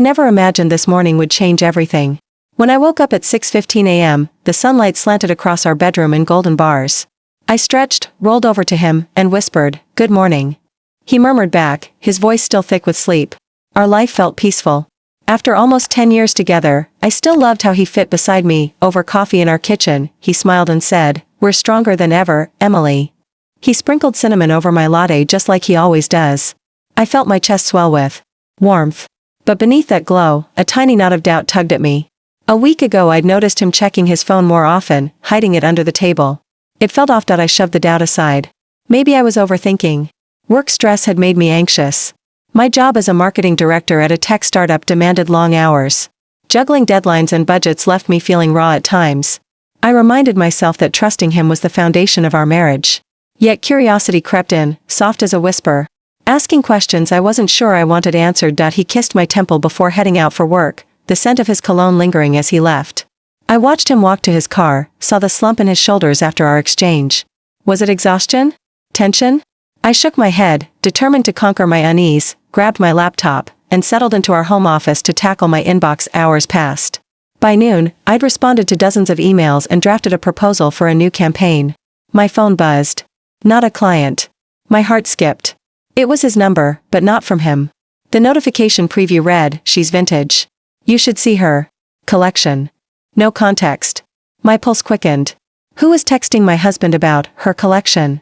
never imagined this morning would change everything. When I woke up at 6:15 a.m., the sunlight slanted across our bedroom in golden bars. I stretched, rolled over to him, and whispered, "Good morning." He murmured back, his voice still thick with sleep. Our life felt peaceful. After almost 10 years together, I still loved how he fit beside me, over coffee in our kitchen. He smiled and said, "We're stronger than ever, Emily." He sprinkled cinnamon over my latte just like he always does. I felt my chest swell with warmth. But beneath that glow, a tiny knot of doubt tugged at me. A week ago I'd noticed him checking his phone more often, hiding it under the table. It felt off that I shoved the doubt aside. Maybe I was overthinking. Work stress had made me anxious. My job as a marketing director at a tech startup demanded long hours. Juggling deadlines and budgets left me feeling raw at times. I reminded myself that trusting him was the foundation of our marriage. Yet curiosity crept in, soft as a whisper. Asking questions I wasn't sure I wanted answered. He kissed my temple before heading out for work, the scent of his cologne lingering as he left. I watched him walk to his car, saw the slump in his shoulders after our exchange. Was it exhaustion? Tension? I shook my head, determined to conquer my unease, grabbed my laptop, and settled into our home office to tackle my inbox. Hours passed. By noon, I'd responded to dozens of emails and drafted a proposal for a new campaign. My phone buzzed. Not a client. My heart skipped. It was his number, but not from him. The notification preview read, "She's vintage. You should see her collection." No context. My pulse quickened. Who was texting my husband about her collection?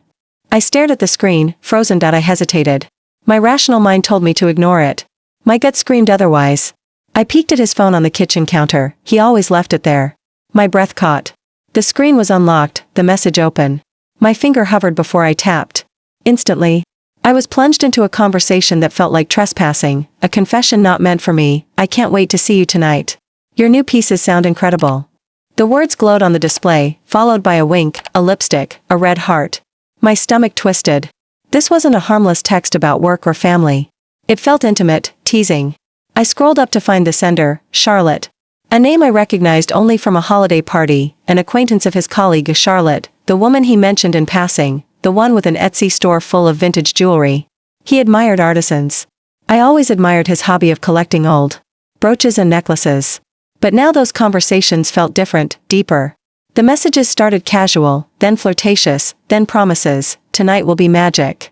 I stared at the screen, frozen. I hesitated. My rational mind told me to ignore it. My gut screamed otherwise. I peeked at his phone on the kitchen counter. He always left it there. My breath caught. The screen was unlocked, the message open. My finger hovered before I tapped. Instantly, I was plunged into a conversation that felt like trespassing, a confession not meant for me. "I can't wait to see you tonight. Your new pieces sound incredible." The words glowed on the display, followed by a wink, a lipstick, a red heart. My stomach twisted. This wasn't a harmless text about work or family. It felt intimate, teasing. I scrolled up to find the sender, Charlotte. A name I recognized only from a holiday party, an acquaintance of his colleague Charlotte, the woman he mentioned in passing, the one with an Etsy store full of vintage jewelry. He admired artisans. I always admired his hobby of collecting old brooches and necklaces. But now those conversations felt different, deeper. The messages started casual, then flirtatious, then promises, "Tonight will be magic."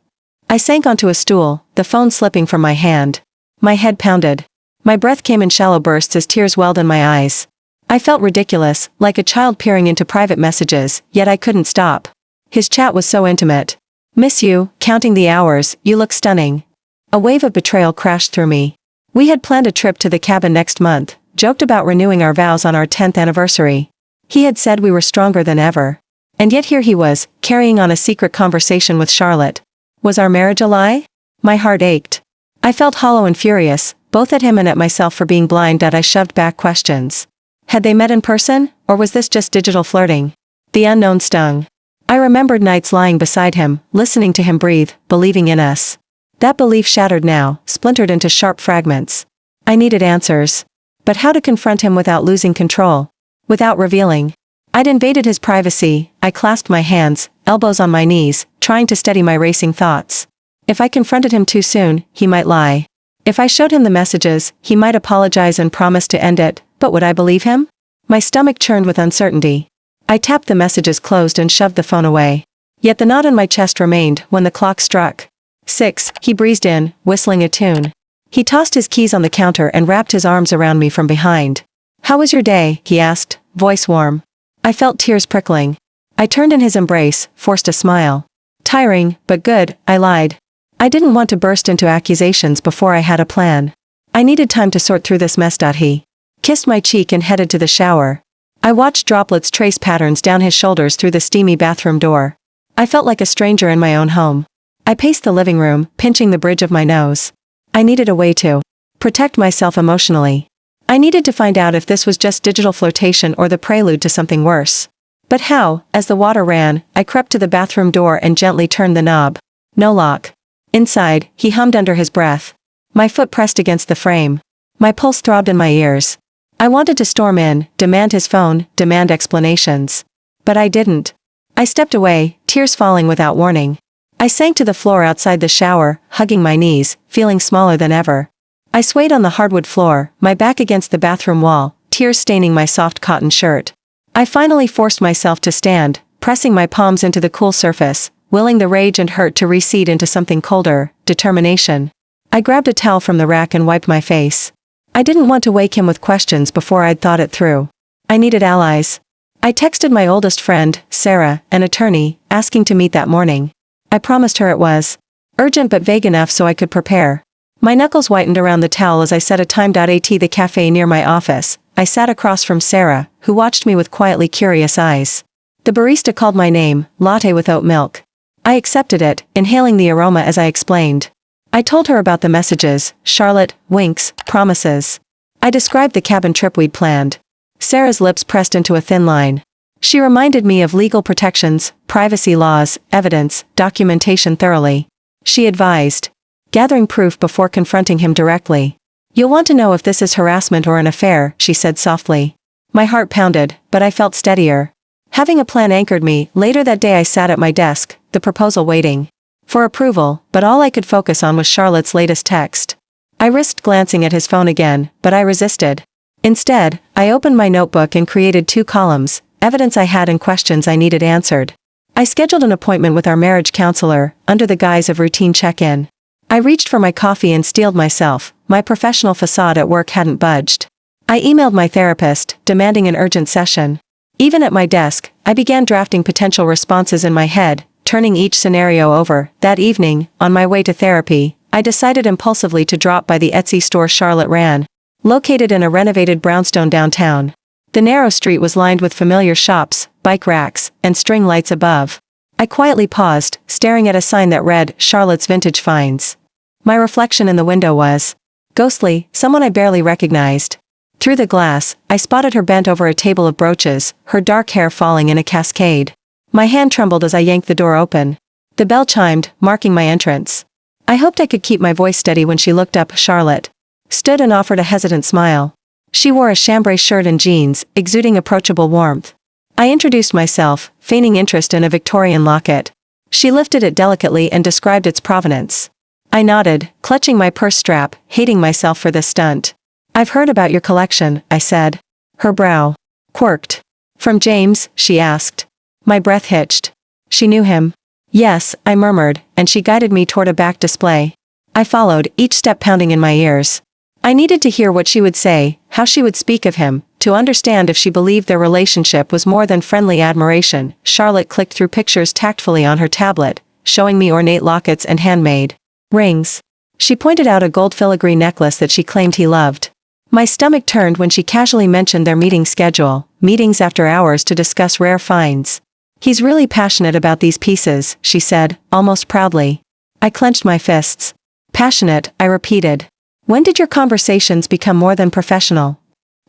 I sank onto a stool, the phone slipping from my hand. My head pounded. My breath came in shallow bursts as tears welled in my eyes. I felt ridiculous, like a child peering into private messages, yet I couldn't stop. His chat was so intimate. "Miss you, counting the hours, you look stunning." A wave of betrayal crashed through me. We had planned a trip to the cabin next month, joked about renewing our vows on our 10th anniversary. He had said we were stronger than ever. And yet here he was, carrying on a secret conversation with Charlotte. Was our marriage a lie? My heart ached. I felt hollow and furious, both at him and at myself for being blind. I shoved back questions. Had they met in person, or was this just digital flirting? The unknown stung. I remembered nights lying beside him, listening to him breathe, believing in us. That belief shattered now, splintered into sharp fragments. I needed answers. But how to confront him without losing control? Without revealing? I'd invaded his privacy. I clasped my hands, elbows on my knees, trying to steady my racing thoughts. If I confronted him too soon, he might lie. If I showed him the messages, he might apologize and promise to end it, but would I believe him? My stomach churned with uncertainty. I tapped the messages closed and shoved the phone away. Yet the knot in my chest remained when the clock struck 6. He breezed in, whistling a tune. He tossed his keys on the counter and wrapped his arms around me from behind. "How was your day?" he asked, voice warm. I felt tears prickling. I turned in his embrace, forced a smile. "Tiring, but good," I lied. I didn't want to burst into accusations before I had a plan. I needed time to sort through this mess. He kissed my cheek and headed to the shower. I watched droplets trace patterns down his shoulders through the steamy bathroom door. I felt like a stranger in my own home. I paced the living room, pinching the bridge of my nose. I needed a way to protect myself emotionally. I needed to find out if this was just digital flirtation or the prelude to something worse. But how? As the water ran, I crept to the bathroom door and gently turned the knob. No lock. Inside, he hummed under his breath. My foot pressed against the frame. My pulse throbbed in my ears. I wanted to storm in, demand his phone, demand explanations. But I didn't. I stepped away, tears falling without warning. I sank to the floor outside the shower, hugging my knees, feeling smaller than ever. I swayed on the hardwood floor, my back against the bathroom wall, tears staining my soft cotton shirt. I finally forced myself to stand, pressing my palms into the cool surface, willing the rage and hurt to recede into something colder, determination. I grabbed a towel from the rack and wiped my face. I didn't want to wake him with questions before I'd thought it through. I needed allies. I texted my oldest friend, Sarah, an attorney, asking to meet that morning. I promised her it was urgent but vague enough so I could prepare. My knuckles whitened around the towel as I set a time. At the cafe near my office, I sat across from Sarah, who watched me with quietly curious eyes. The barista called my name, latte with oat milk. I accepted it, inhaling the aroma as I explained. I told her about the messages, Charlotte, winks, promises. I described the cabin trip we'd planned. Sarah's lips pressed into a thin line. She reminded me of legal protections, privacy laws, evidence, documentation thoroughly. She advised. Gathering proof before confronting him directly. You'll want to know if this is harassment or an affair, she said softly. My heart pounded, but I felt steadier. Having a plan anchored me. Later that day I sat at my desk, the proposal waiting for approval, but all I could focus on was Charlotte's latest text. I risked glancing at his phone again, but I resisted. Instead, I opened my notebook and created 2 columns, evidence I had and questions I needed answered. I scheduled an appointment with our marriage counselor, under the guise of routine check-in. I reached for my coffee and steeled myself, my professional facade at work hadn't budged. I emailed my therapist, demanding an urgent session. Even at my desk, I began drafting potential responses in my head, turning each scenario over. That evening, on my way to therapy, I decided impulsively to drop by the Etsy store Charlotte ran. Located in a renovated brownstone downtown. The narrow street was lined with familiar shops, bike racks, and string lights above. I quietly paused, staring at a sign that read, Charlotte's Vintage Finds. My reflection in the window was ghostly, someone I barely recognized. Through the glass, I spotted her bent over a table of brooches, her dark hair falling in a cascade. My hand trembled as I yanked the door open. The bell chimed, marking my entrance. I hoped I could keep my voice steady when she looked up. Charlotte stood and offered a hesitant smile. She wore a chambray shirt and jeans, exuding approachable warmth. I introduced myself, feigning interest in a Victorian locket. She lifted it delicately and described its provenance. I nodded, clutching my purse strap, hating myself for this stunt. I've heard about your collection, I said. Her brow quirked. From James, she asked. My breath hitched. She knew him. Yes, I murmured, and she guided me toward a back display. I followed, each step pounding in my ears. I needed to hear what she would say, how she would speak of him, to understand if she believed their relationship was more than friendly admiration. Charlotte clicked through pictures tactfully on her tablet, showing me ornate lockets and handmade rings. She pointed out a gold filigree necklace that she claimed he loved. My stomach turned when she casually mentioned their meeting schedule, meetings after hours to discuss rare finds. He's really passionate about these pieces, she said, almost proudly. I clenched my fists. Passionate, I repeated. When did your conversations become more than professional?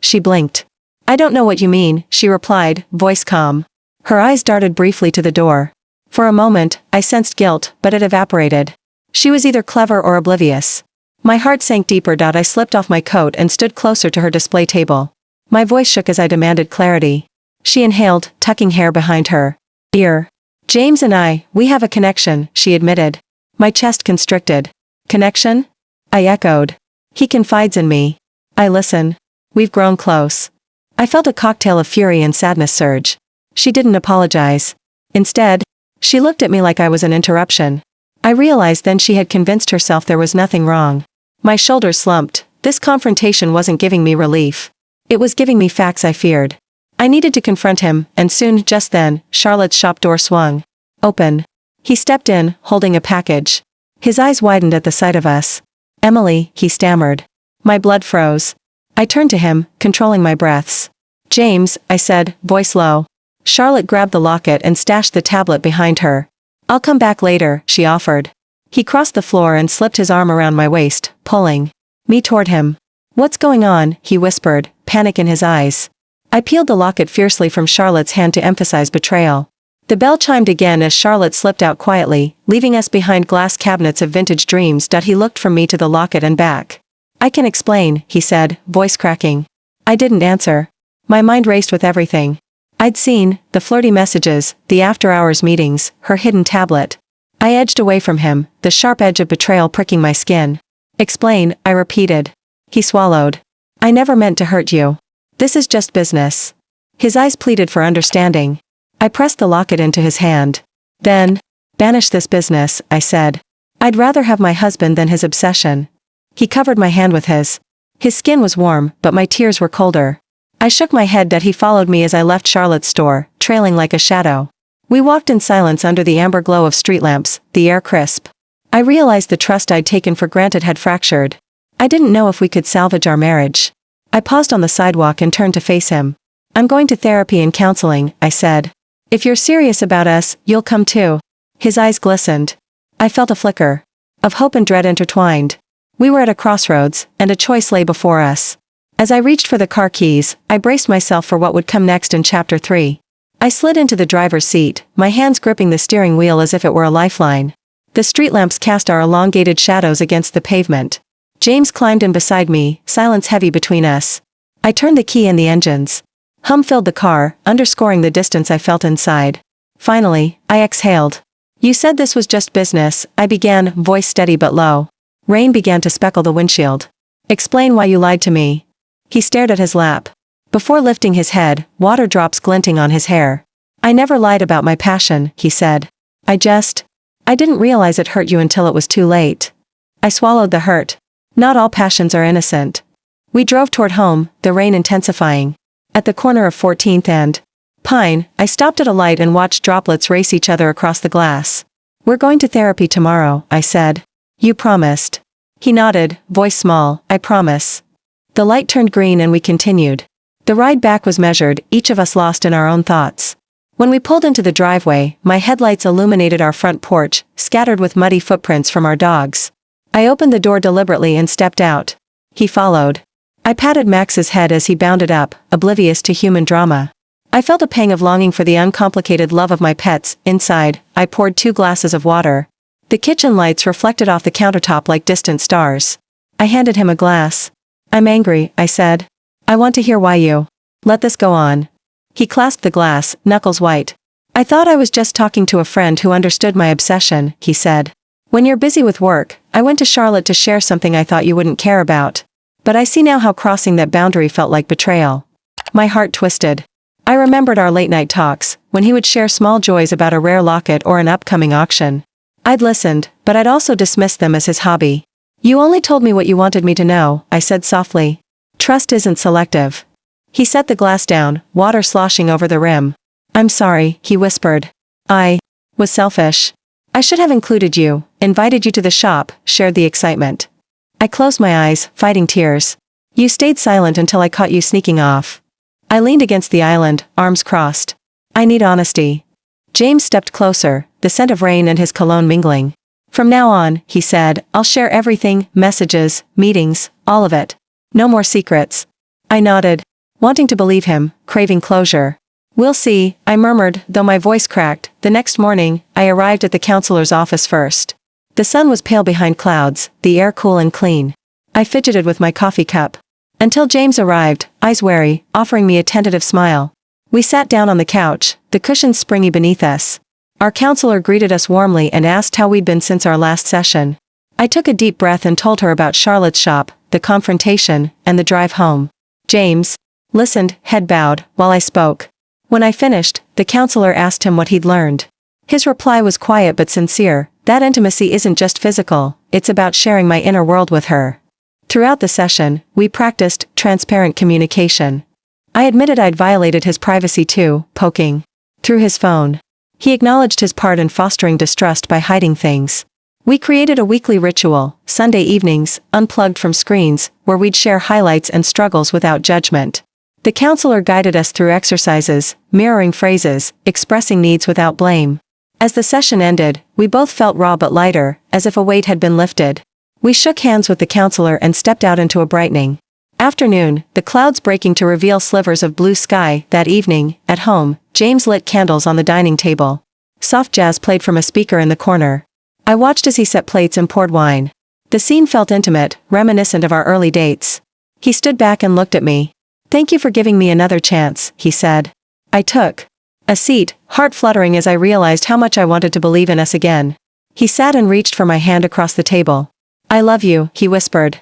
She blinked. I don't know what you mean, she replied, voice calm. Her eyes darted briefly to the door. For a moment, I sensed guilt, but it evaporated. She was either clever or oblivious. My heart sank deeper. I slipped off my coat and stood closer to her display table. My voice shook as I demanded clarity. She inhaled, tucking hair behind her ear. James and I, we have a connection, she admitted. My chest constricted. Connection? I echoed. He confides in me. I listen. We've grown close. I felt a cocktail of fury and sadness surge. She didn't apologize. Instead, she looked at me like I was an interruption. I realized then she had convinced herself there was nothing wrong. My shoulders slumped. This confrontation wasn't giving me relief. It was giving me facts I feared. I needed to confront him, and soon. Just then, Charlotte's shop door swung open. He stepped in, holding a package. His eyes widened at the sight of us. Emily, he stammered. My blood froze. I turned to him, controlling my breaths. James, I said, voice low. Charlotte grabbed the locket and stashed the tablet behind her. I'll come back later, she offered. He crossed the floor and slipped his arm around my waist, pulling me toward him. What's going on? He whispered, panic in his eyes. I peeled the locket fiercely from Charlotte's hand to emphasize betrayal. The bell chimed again as Charlotte slipped out quietly, leaving us behind glass cabinets of vintage dreams. He looked from me to the locket and back. I can explain, he said, voice cracking. I didn't answer. My mind raced with everything I'd seen, the flirty messages, the after-hours meetings, her hidden tablet. I edged away from him, the sharp edge of betrayal pricking my skin. Explain, I repeated. He swallowed. I never meant to hurt you. This is just business. His eyes pleaded for understanding. I pressed the locket into his hand. Then, banish this business, I said. I'd rather have my husband than his obsession. He covered my hand with his. His skin was warm, but my tears were colder. I shook my head that he followed me as I left Charlotte's store, trailing like a shadow. We walked in silence under the amber glow of street lamps, the air crisp. I realized the trust I'd taken for granted had fractured. I didn't know if we could salvage our marriage. I paused on the sidewalk and turned to face him. I'm going to therapy and counseling, I said. If you're serious about us, you'll come too. His eyes glistened. I felt a flicker of hope and dread intertwined. We were at a crossroads, and a choice lay before us. As I reached for the car keys, I braced myself for what would come next in Chapter 3. I slid into the driver's seat, my hands gripping the steering wheel as if it were a lifeline. The street lamps cast our elongated shadows against the pavement. James climbed in beside me, silence heavy between us. I turned the key in the engines. Hum filled the car, underscoring the distance I felt inside. Finally, I exhaled. You said this was just business, I began, voice steady but low. Rain began to speckle the windshield. Explain why you lied to me. He stared at his lap. Before lifting his head, water drops glinting on his hair. I never lied about my passion, he said. I didn't realize it hurt you until it was too late. I swallowed the hurt. Not all passions are innocent. We drove toward home, the rain intensifying. At the corner of 14th and Pine, I stopped at a light and watched droplets race each other across the glass. We're going to therapy tomorrow, I said. You promised. He nodded, voice small, I promise. The light turned green and we continued. The ride back was measured, each of us lost in our own thoughts. When we pulled into the driveway, my headlights illuminated our front porch, scattered with muddy footprints from our dogs. I opened the door deliberately and stepped out. He followed. I patted Max's head as he bounded up, oblivious to human drama. I felt a pang of longing for the uncomplicated love of my pets. Inside, I poured 2 glasses of water. The kitchen lights reflected off the countertop like distant stars. I handed him a glass. I'm angry, I said. I want to hear why you let this go on. He clasped the glass, knuckles white. I thought I was just talking to a friend who understood my obsession, he said. When you're busy with work, I went to Charlotte to share something I thought you wouldn't care about. But I see now how crossing that boundary felt like betrayal. My heart twisted. I remembered our late-night talks, when he would share small joys about a rare locket or an upcoming auction. I'd listened, but I'd also dismissed them as his hobby. You only told me what you wanted me to know, I said softly. Trust isn't selective. He set the glass down, water sloshing over the rim. I'm sorry, he whispered. I was selfish. I should have included you, invited you to the shop, shared the excitement. I closed my eyes, fighting tears. You stayed silent until I caught you sneaking off. I leaned against the island, arms crossed. I need honesty. James stepped closer, the scent of rain and his cologne mingling. From now on, he said, I'll share everything, messages, meetings, all of it. No more secrets. I nodded, wanting to believe him, craving closure. We'll see, I murmured, though my voice cracked. The next morning, I arrived at the counselor's office first. The sun was pale behind clouds, the air cool and clean. I fidgeted with my coffee cup. Until James arrived, eyes wary, offering me a tentative smile. We sat down on the couch, the cushions springy beneath us. Our counselor greeted us warmly and asked how we'd been since our last session. I took a deep breath and told her about Charlotte's shop, the confrontation, and the drive home. James listened, head bowed, while I spoke. When I finished, the counselor asked him what he'd learned. His reply was quiet but sincere. That intimacy isn't just physical, it's about sharing my inner world with her. Throughout the session, we practiced transparent communication. I admitted I'd violated his privacy too, poking through his phone. He acknowledged his part in fostering distrust by hiding things. We created a weekly ritual, Sunday evenings, unplugged from screens, where we'd share highlights and struggles without judgment. The counselor guided us through exercises, mirroring phrases, expressing needs without blame. As the session ended, we both felt raw but lighter, as if a weight had been lifted. We shook hands with the counselor and stepped out into a brightening afternoon, the clouds breaking to reveal slivers of blue sky. That evening, at home, James lit candles on the dining table. Soft jazz played from a speaker in the corner. I watched as he set plates and poured wine. The scene felt intimate, reminiscent of our early dates. He stood back and looked at me. Thank you for giving me another chance, he said. I took a seat, heart fluttering as I realized how much I wanted to believe in us again. He sat and reached for my hand across the table. I love you, he whispered.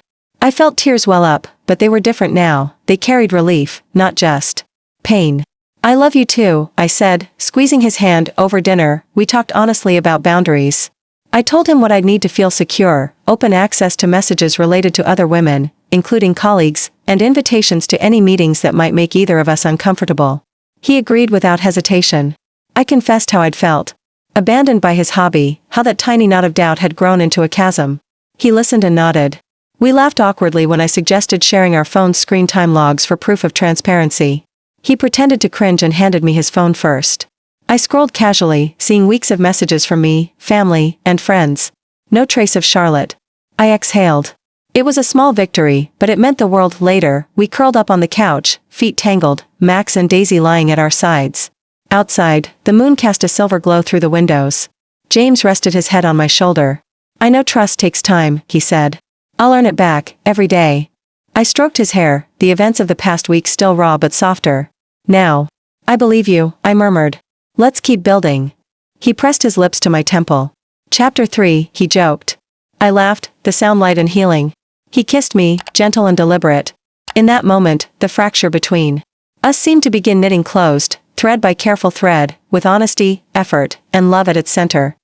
I felt tears well up, but they were different now. They carried relief, not just pain. I love you too, I said, squeezing his hand. Over dinner, we talked honestly about boundaries. I told him what I'd need to feel secure: open access to messages related to other women, including colleagues, and invitations to any meetings that might make either of us uncomfortable. He agreed without hesitation. I confessed how I'd felt. Abandoned by his hobby, how that tiny knot of doubt had grown into a chasm. He listened and nodded. We laughed awkwardly when I suggested sharing our phone's screen time logs for proof of transparency. He pretended to cringe and handed me his phone first. I scrolled casually, seeing weeks of messages from me, family, and friends. No trace of Charlotte. I exhaled. It was a small victory, but it meant the world. Later, we curled up on the couch, feet tangled, Max and Daisy lying at our sides. Outside, the moon cast a silver glow through the windows. James rested his head on my shoulder. I know trust takes time, he said. I'll earn it back, every day. I stroked his hair, the events of the past week still raw but softer. Now. I believe you, I murmured. Let's keep building. He pressed his lips to my temple. Chapter 3, he joked. I laughed, the sound light and healing. He kissed me, gentle and deliberate. In that moment, the fracture between us seemed to begin knitting closed, thread by careful thread, with honesty, effort, and love at its center.